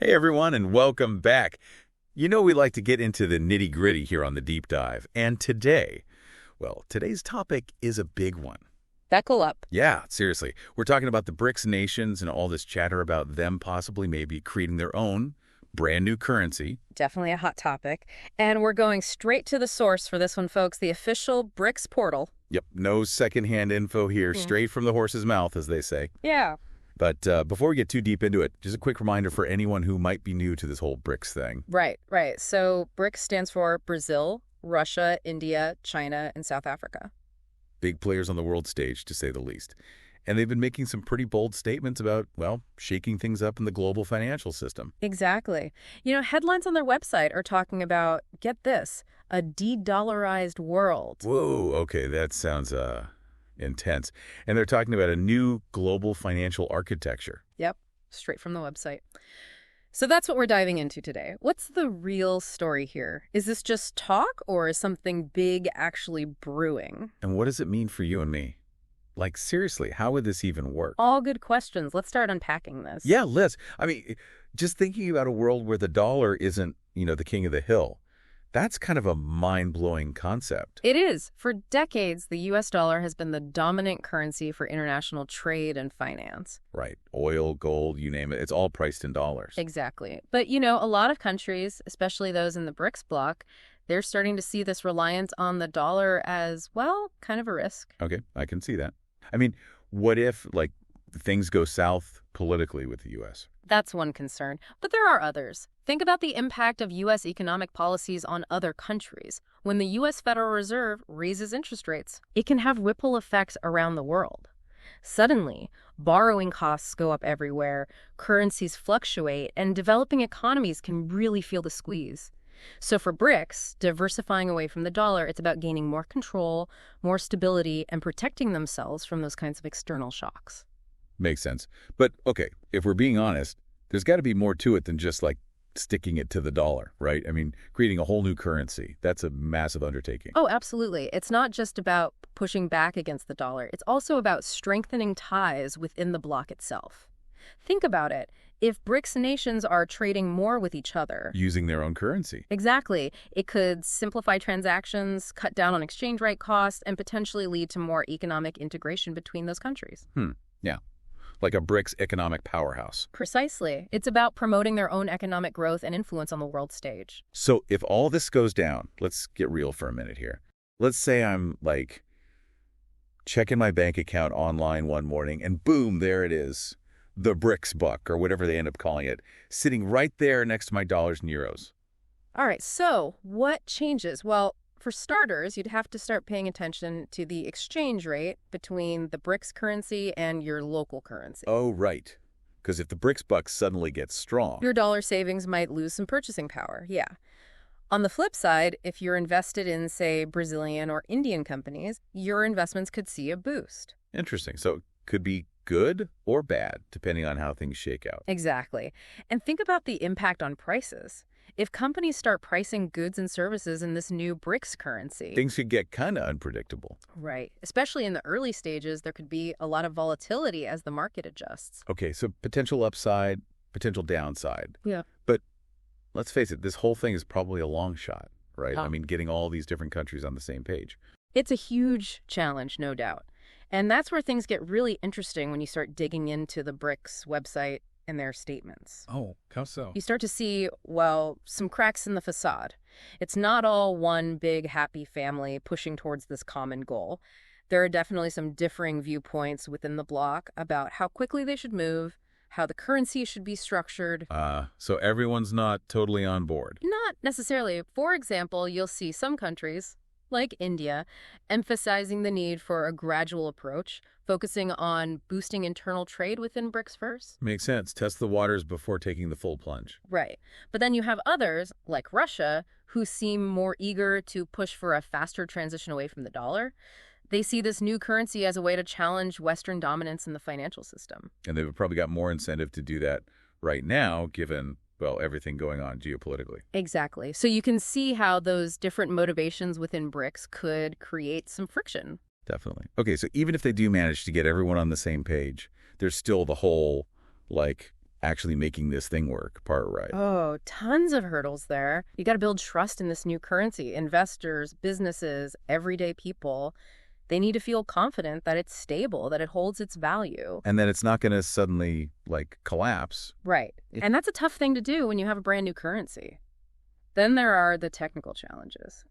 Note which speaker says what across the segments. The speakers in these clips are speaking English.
Speaker 1: Hey everyone, and welcome back. You know we like to get into the nitty-gritty here on the Deep Dive, and today's topic is a big one.
Speaker 2: Buckle up.
Speaker 1: Yeah, seriously. We're talking about the BRICS nations and all this chatter about them possibly maybe creating their own brand new currency.
Speaker 2: Definitely a hot topic. And we're going straight to the source for this one, folks, the official BRICS portal.
Speaker 1: Yep, no secondhand info here, straight from the horse's mouth, as they say.
Speaker 2: Yeah.
Speaker 1: But before we get too deep into it, just a quick reminder for anyone who might be new to this whole BRICS thing.
Speaker 2: Right. So BRICS stands for Brazil, Russia, India, China, and South Africa.
Speaker 1: Big players on the world stage, to say the least. And they've been making some pretty bold statements about, shaking things up in the global financial system.
Speaker 2: Exactly. Headlines on their website are talking about, get this, a de-dollarized world.
Speaker 1: Whoa, okay, that sounds intense. And they're talking about a new global financial architecture.
Speaker 2: Yep, straight from the website. So that's what we're diving into today. What's the real story here? Is this just talk, or is something big actually brewing?
Speaker 1: And what does it mean for you and me? Like, seriously, how would this even work?
Speaker 2: All good questions. Let's start unpacking this.
Speaker 1: Yeah, let's. Just thinking about a world where the dollar isn't, the king of the hill, that's kind of a mind-blowing concept.
Speaker 2: It is. For decades, the U.S. dollar has been the dominant currency for international trade and finance.
Speaker 1: Right. Oil, gold, you name it. It's all priced in dollars.
Speaker 2: Exactly. But, a lot of countries, especially those in the BRICS bloc, they're starting to see this reliance on the dollar as, kind of a risk.
Speaker 1: Okay, I can see that. What if, things go south politically with the U.S.?
Speaker 2: That's one concern. But there are others. Think about the impact of U.S. economic policies on other countries. When the U.S. Federal Reserve raises interest rates, it can have ripple effects around the world. Suddenly, borrowing costs go up everywhere, currencies fluctuate, and developing economies can really feel the squeeze. So for BRICS, diversifying away from the dollar, it's about gaining more control, more stability, and protecting themselves from those kinds of external shocks.
Speaker 1: Makes sense. But, okay, if we're being honest, there's got to be more to it than just, sticking it to the dollar, right? Creating a whole new currency, that's a massive undertaking.
Speaker 2: Oh, absolutely. It's not just about pushing back against the dollar. It's also about strengthening ties within the bloc itself. Think about it. If BRICS nations are trading more with each other,
Speaker 1: using their own currency.
Speaker 2: Exactly. It could simplify transactions, cut down on exchange rate costs, and potentially lead to more economic integration between those countries.
Speaker 1: Yeah. Like a BRICS economic powerhouse.
Speaker 2: Precisely. It's about promoting their own economic growth and influence on the world stage.
Speaker 1: So if all this goes down, let's get real for a minute here. Let's say I'm, checking my bank account online one morning, and boom, there it is. The BRICS buck, or whatever they end up calling it, sitting right there next to my dollars and euros.
Speaker 2: All right, so what changes? Well, for starters, you'd have to start paying attention to the exchange rate between the BRICS currency and your local currency.
Speaker 1: Oh, right. Because if the BRICS buck suddenly gets strong,
Speaker 2: your dollar savings might lose some purchasing power, yeah. On the flip side, if you're invested in, say, Brazilian or Indian companies, your investments could see a boost.
Speaker 1: Interesting. So it could be good or bad, depending on how things shake out.
Speaker 2: Exactly. And think about the impact on prices. If companies start pricing goods and services in this new BRICS currency,
Speaker 1: things could get kind of unpredictable.
Speaker 2: Right. Especially in the early stages, there could be a lot of volatility as the market adjusts.
Speaker 1: Okay, so potential upside, potential downside.
Speaker 2: Yeah.
Speaker 1: But let's face it, this whole thing is probably a long shot, right?
Speaker 2: Oh.
Speaker 1: Getting all these different countries on the same page.
Speaker 2: It's a huge challenge, no doubt. And that's where things get really interesting when you start digging into the BRICS website and their statements.
Speaker 1: Oh, how so?
Speaker 2: You start to see, some cracks in the facade. It's not all one big happy family pushing towards this common goal. There are definitely some differing viewpoints within the bloc about how quickly they should move, how the currency should be structured.
Speaker 1: So everyone's not totally on board.
Speaker 2: Not necessarily. For example, you'll see some countries, like India, emphasizing the need for a gradual approach, focusing on boosting internal trade within BRICS first.
Speaker 1: Makes sense. Test the waters before taking the full plunge.
Speaker 2: Right. But then you have others, like Russia, who seem more eager to push for a faster transition away from the dollar. They see this new currency as a way to challenge Western dominance in the financial system.
Speaker 1: And they've probably got more incentive to do that right now, given everything going on geopolitically.
Speaker 2: Exactly. So you can see how those different motivations within BRICS could create some friction.
Speaker 1: Definitely. Okay, so even if they do manage to get everyone on the same page, there's still the whole, actually making this thing work part right?
Speaker 2: Oh, tons of hurdles there. You got to build trust in this new currency. Investors, businesses, everyday people, they need to feel confident that it's stable, that it holds its value.
Speaker 1: And then it's not going to suddenly, like, collapse.
Speaker 2: Right. And that's a tough thing to do when you have a brand new currency. Then there are the technical challenges.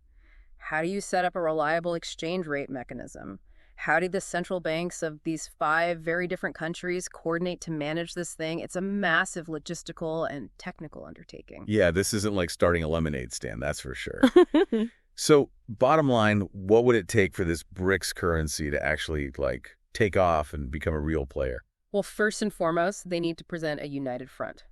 Speaker 2: How do you set up a reliable exchange rate mechanism? How do the central banks of these 5 very different countries coordinate to manage this thing? It's a massive logistical and technical undertaking.
Speaker 1: Yeah, this isn't like starting a lemonade stand, that's for sure. So, bottom line, what would it take for this BRICS currency to actually, like, take off and become a real player?
Speaker 2: Well, first and foremost, they need to present a united front.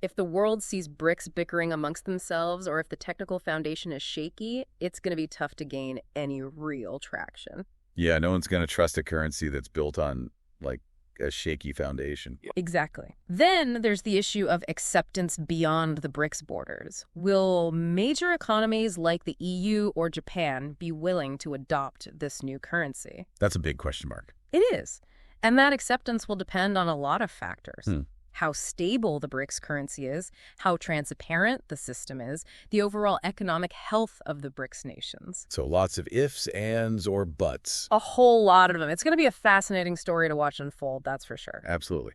Speaker 2: If the world sees BRICS bickering amongst themselves, or if the technical foundation is shaky, it's going to be tough to gain any real traction.
Speaker 1: Yeah, no one's going to trust a currency that's built on, like, a shaky foundation.
Speaker 2: Exactly. Then there's the issue of acceptance beyond the BRICS borders. Will major economies like the EU or Japan be willing to adopt this new currency?
Speaker 1: That's a big question mark.
Speaker 2: It is. And that acceptance will depend on a lot of factors. How stable the BRICS currency is, how transparent the system is, the overall economic health of the BRICS nations.
Speaker 1: So lots of ifs, ands, or buts.
Speaker 2: A whole lot of them. It's going to be a fascinating story to watch unfold, that's for sure.
Speaker 1: Absolutely.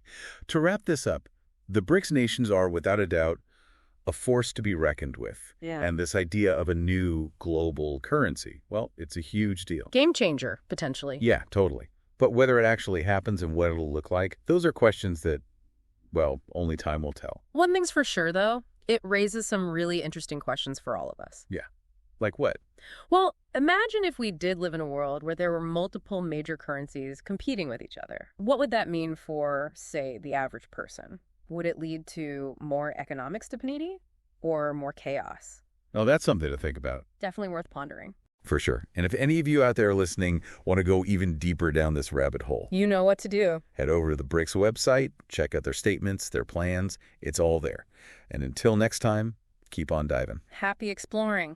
Speaker 1: To wrap this up, the BRICS nations are, without a doubt, a force to be reckoned with.
Speaker 2: Yeah.
Speaker 1: And this idea of a new global currency, well, it's a huge deal.
Speaker 2: Game changer, potentially.
Speaker 1: Yeah, totally. But whether it actually happens and what it'll look like, those are questions that, well, only time will tell.
Speaker 2: One thing's for sure, though. It raises some really interesting questions for all of us.
Speaker 1: Yeah. Like what?
Speaker 2: Well, imagine if we did live in a world where there were multiple major currencies competing with each other. What would that mean for, say, the average person? Would it lead to more economic stability or more chaos?
Speaker 1: Oh, that's something to think about.
Speaker 2: Definitely worth pondering.
Speaker 1: For sure. And if any of you out there listening want to go even deeper down this rabbit hole,
Speaker 2: you know what to do.
Speaker 1: Head over to the BRICS website, check out their statements, their plans. It's all there. And until next time, keep on diving.
Speaker 2: Happy exploring.